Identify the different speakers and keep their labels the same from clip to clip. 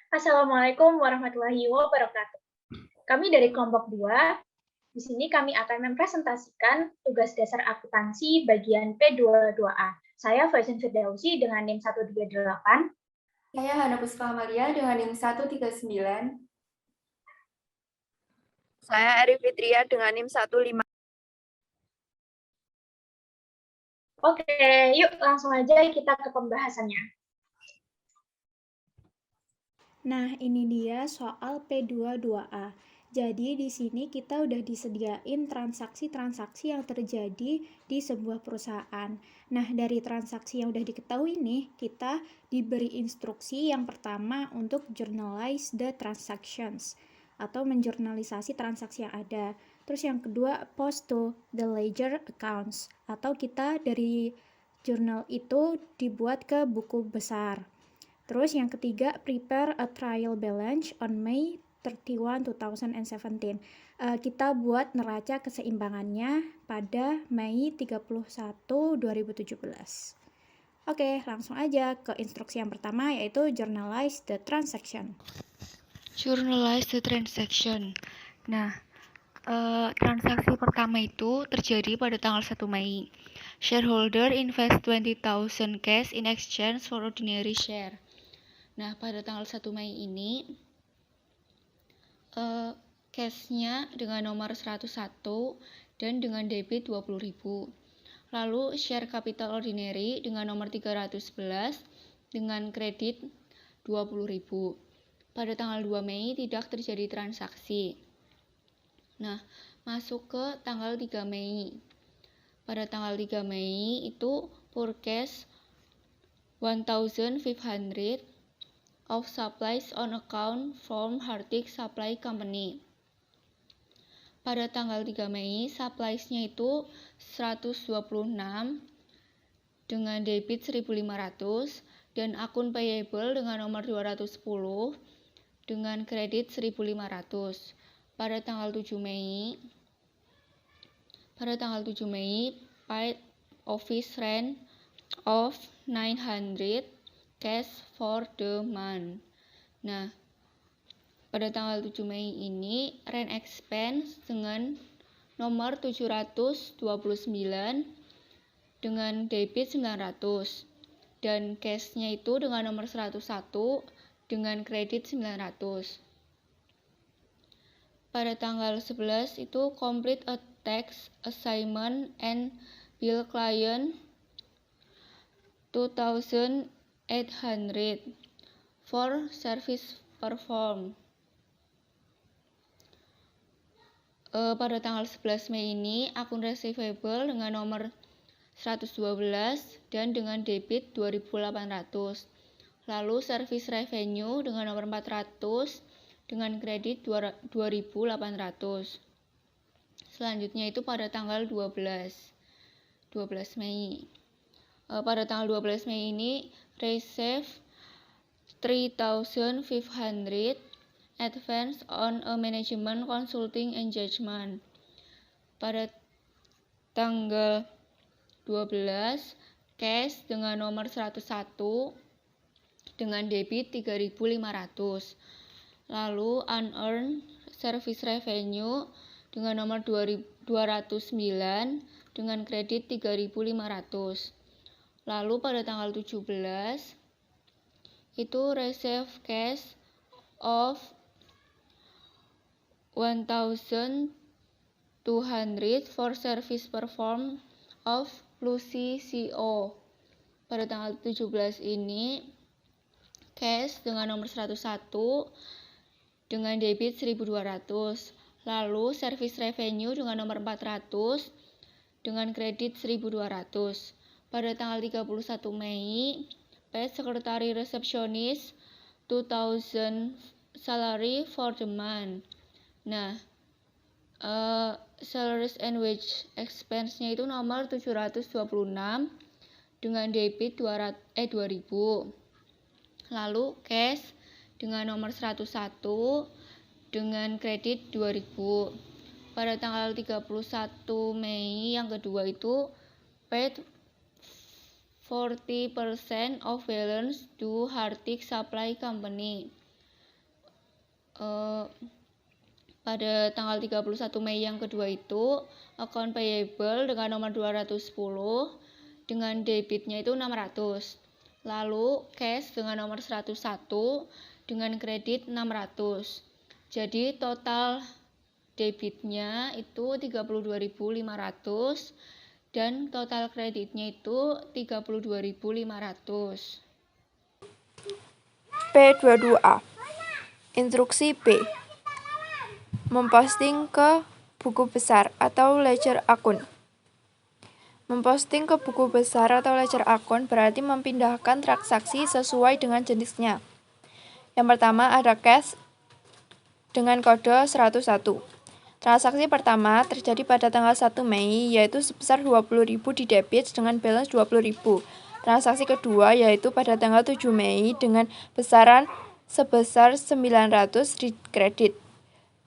Speaker 1: Assalamualaikum warahmatullahi wabarakatuh. Kami dari kelompok 2. Di sini kami akan mempresentasikan tugas dasar akuntansi bagian P22A. Saya Faizin Firdausi dengan NIM 138.
Speaker 2: Saya Hana Puspa Amalia dengan NIM 139.
Speaker 3: Saya Arif Fitria dengan NIM 15.
Speaker 1: Oke, yuk langsung aja kita ke pembahasannya.
Speaker 4: Nah, ini dia soal P22A. Jadi di sini kita udah disediain transaksi-transaksi yang terjadi di sebuah perusahaan. Nah, dari transaksi yang udah diketahui nih, kita diberi instruksi yang pertama untuk journalize the transactions atau menjurnalisasi transaksi yang ada. Terus yang kedua, post to the ledger accounts atau kita dari jurnal itu dibuat ke buku besar. Terus yang ketiga, prepare a trial balance on May 31, 2017. Kita buat neraca keseimbangannya pada Mei 31, 2017. Oke, langsung aja ke instruksi yang pertama, yaitu journalize the transaction.
Speaker 5: Journalize the transaction. Nah, transaksi pertama itu terjadi pada tanggal 1 Mei. Shareholder invest 20,000 cash in exchange for ordinary share. Nah, pada tanggal 1 Mei ini cash-nya dengan nomor 101 dan dengan debit 20.000. Lalu share capital ordinary dengan nomor 311 dengan kredit 20.000. Pada tanggal 2 Mei tidak terjadi transaksi. Nah, masuk ke tanggal 3 Mei. Pada tanggal 3 Mei itu purchase 1,500 of supplies on account from Hartik Supply Company. Pada tanggal 3 Mei, supplies-nya itu 126 dengan debit 1.500 dan akun payable dengan nomor 210 dengan kredit 1.500. Pada tanggal 7 Mei, paid office rent of 900 cash for the month. Nah, pada tanggal 7 Mei ini rent expense dengan nomor 729 dengan debit 900 dan cash-nya itu dengan nomor 101 dengan kredit 900. Pada tanggal 11 itu complete a tax assignment and bill client 2,800 for service performed. Pada tanggal 11 Mei ini akun receivable dengan nomor 112 dan dengan debit 2.800. Lalu service revenue dengan nomor 400 dengan kredit 2.800. Selanjutnya itu pada tanggal 12 Mei. Pada tanggal 12 Mei ini receive 3,500 advance on a management consulting engagement. Pada tanggal 12 cash dengan nomor 101 dengan debit 3.500. Lalu unearned service revenue dengan nomor 209 dengan kredit 3.500. Lalu pada tanggal 17 itu receive cash of 1,200 for service performed of Lucy CO. Pada tanggal 17 ini cash dengan nomor 101 dengan debit 1.200. Lalu service revenue dengan nomor 400 dengan kredit 1.200. Pada tanggal 31 Mei, paid secretary receptionist 2,000 salary for the month. Nah, salaries and wage expense-nya itu nomor 726 dengan debit 2.000. Lalu cash dengan nomor 101 dengan kredit 2.000. Pada tanggal 31 Mei yang kedua itu paid 40% of balance to Hartik Supply Company. pada tanggal 31 Mei yang kedua itu account payable dengan nomor 210 dengan debitnya itu 600. Lalu cash dengan nomor 101 dengan kredit 600. Jadi total debitnya itu 32.500 dan total kreditnya itu 32.500.
Speaker 3: P22A. Instruksi B. Memposting ke buku besar atau ledger akun. Memposting ke buku besar atau ledger akun berarti memindahkan transaksi sesuai dengan jenisnya. Yang pertama ada cash dengan kode 101. Transaksi pertama terjadi pada tanggal 1 Mei yaitu sebesar 20.000 di debit dengan balance 20.000. Transaksi kedua yaitu pada tanggal 7 Mei dengan besaran sebesar 900 di kredit.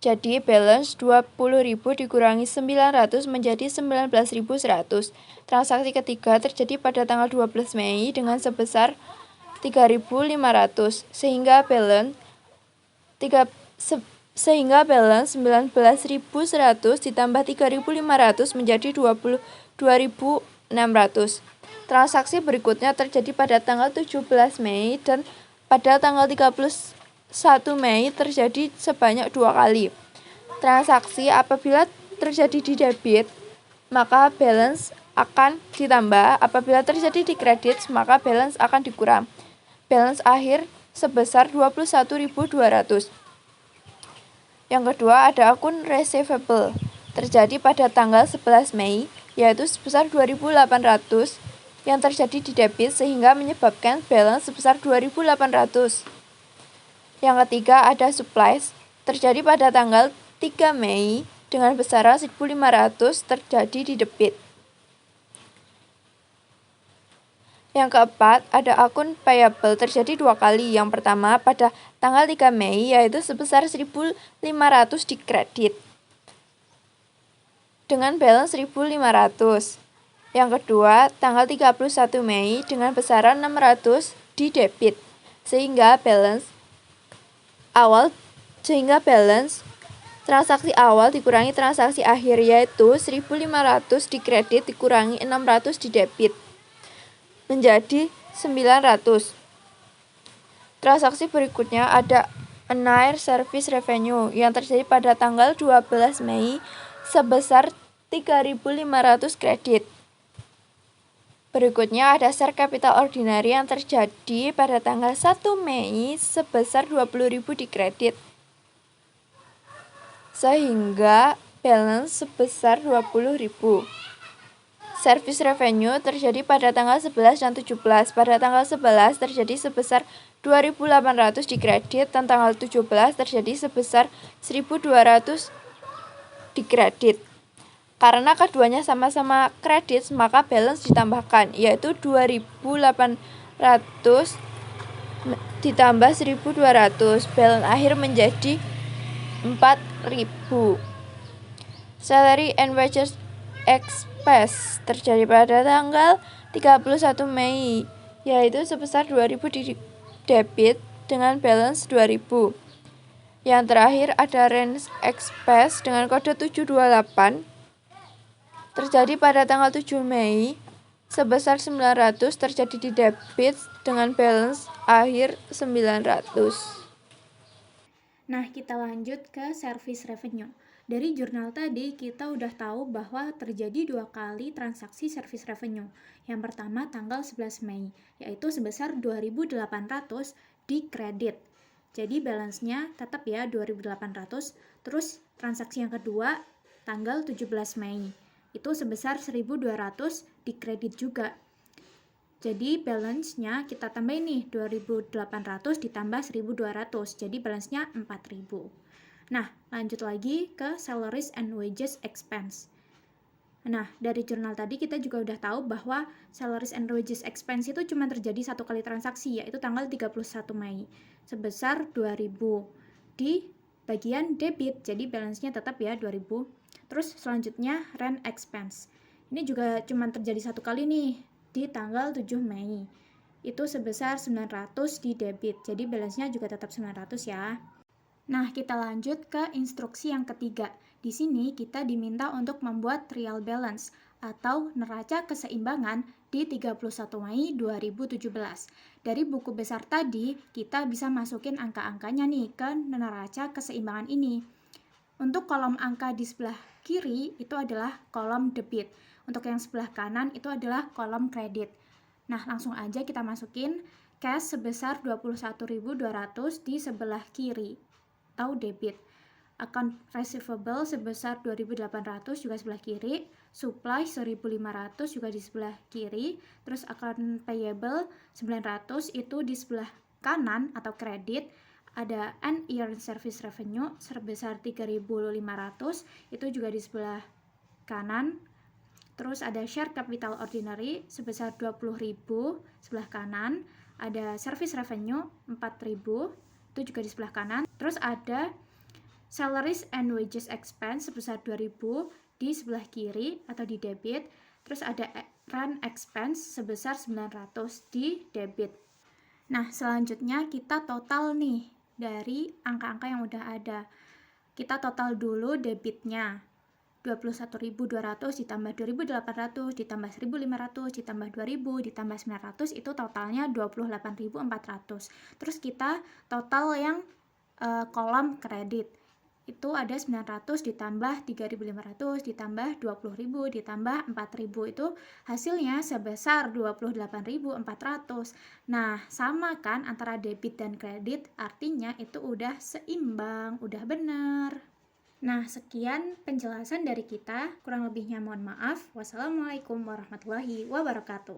Speaker 3: Jadi balance 20.000 dikurangi 900 menjadi 19.100. Transaksi ketiga terjadi pada tanggal 12 Mei dengan sebesar 3.500 sehingga balance 19.100 ditambah 3.500 menjadi 22.600. Transaksi berikutnya terjadi pada tanggal 17 Mei dan pada tanggal 31 Mei terjadi sebanyak 2 kali. Transaksi apabila terjadi di debit, maka balance akan ditambah, apabila terjadi di kredit, maka balance akan dikurang. Balance akhir sebesar 21.200. Yang kedua ada akun receivable. Terjadi pada tanggal 11 Mei, yaitu sebesar 2.800 yang terjadi di debit sehingga menyebabkan balance sebesar 2.800. Yang ketiga ada supplies. Terjadi pada tanggal 3 Mei dengan besaran 1.500 terjadi di debit. Yang keempat, ada akun payable terjadi 2 kali. Yang pertama pada tanggal 3 Mei yaitu sebesar 1.500 di kredit dengan balance 1.500. Yang kedua, tanggal 31 Mei dengan besaran 600 di debit sehingga balance transaksi awal dikurangi transaksi akhir yaitu 1.500 di kredit dikurangi 600 di debit menjadi 900. Transaksi berikutnya ada Annual Service Revenue yang terjadi pada tanggal 12 Mei sebesar 3.500 kredit. Berikutnya ada Share Capital Ordinary yang terjadi pada tanggal 1 Mei sebesar 20.000 di kredit sehingga balance sebesar 20.000. Service revenue terjadi pada tanggal 11 dan 17. Pada tanggal 11 terjadi sebesar 2.800 di kredit dan tanggal 17 terjadi sebesar 1.200 di kredit. Karena keduanya sama-sama kredit, maka balance ditambahkan, yaitu 2.800 ditambah 1.200. Balance akhir menjadi 4.000. Salary and wages expense terjadi pada tanggal 31 Mei, yaitu sebesar 2.000 di debit dengan balance 2.000. Yang terakhir ada rent expense dengan kode 728 terjadi pada tanggal 7 Mei sebesar 900 terjadi di debit dengan balance akhir 900.
Speaker 4: Nah, kita lanjut ke service revenue. Dari jurnal tadi, kita udah tahu bahwa terjadi 2 kali transaksi service revenue. Yang pertama tanggal 11 Mei, yaitu sebesar 2.800 di kredit. Jadi balance-nya tetap ya 2.800. Terus transaksi yang kedua tanggal 17 Mei, itu sebesar 1.200 di kredit juga. Jadi balance-nya kita tambahin nih 2.800 ditambah 1.200. Jadi balance-nya 4.000. Nah, lanjut lagi ke salaries and wages expense. Nah, dari jurnal tadi kita juga udah tahu bahwa salaries and wages expense itu cuma terjadi 1 kali transaksi, yaitu tanggal 31 Mei, sebesar 2.000 di bagian debit. Jadi balance-nya tetap ya 2.000. Terus selanjutnya rent expense. Ini juga cuma terjadi 1 kali nih, di tanggal 7 Mei. Itu sebesar 900 di debit. Jadi balance-nya juga tetap 900 ya. Nah, kita lanjut ke instruksi yang ketiga. Di sini kita diminta untuk membuat trial balance atau neraca keseimbangan di 31 Mei 2017. Dari buku besar tadi, kita bisa masukin angka-angkanya nih ke neraca keseimbangan ini. Untuk kolom angka di sebelah kiri itu adalah kolom debit. Untuk yang sebelah kanan itu adalah kolom kredit. Nah, langsung aja kita masukin cash sebesar 21.200 di sebelah kiri atau debit. Account receivable sebesar 2.800 juga sebelah kiri, supply 1.500 juga di sebelah kiri, terus account payable 900 itu di sebelah kanan atau kredit. Ada unearned service revenue sebesar 3.500 itu juga di sebelah kanan. Terus ada share capital ordinary sebesar 20.000 sebelah kanan. Ada service revenue 4.000 itu juga di sebelah kanan. Terus ada salaries and wages expense sebesar 2.000 di sebelah kiri atau di debit. Terus ada rent expense sebesar 900 di debit. Nah, selanjutnya kita total nih dari angka-angka yang udah ada. Kita total dulu debitnya. 21.200 ditambah 2.800 ditambah 1.500 ditambah 2.000 ditambah 900 itu totalnya 28.400. Terus kita total yang kolom kredit itu ada 900 ditambah 3.500 ditambah 20.000 ditambah 4.000 itu hasilnya sebesar 28.400. Nah, sama kan antara debit dan kredit, artinya itu udah seimbang, udah benar. Nah, sekian penjelasan dari kita. Kurang lebihnya mohon maaf. Wassalamualaikum warahmatullahi wabarakatuh.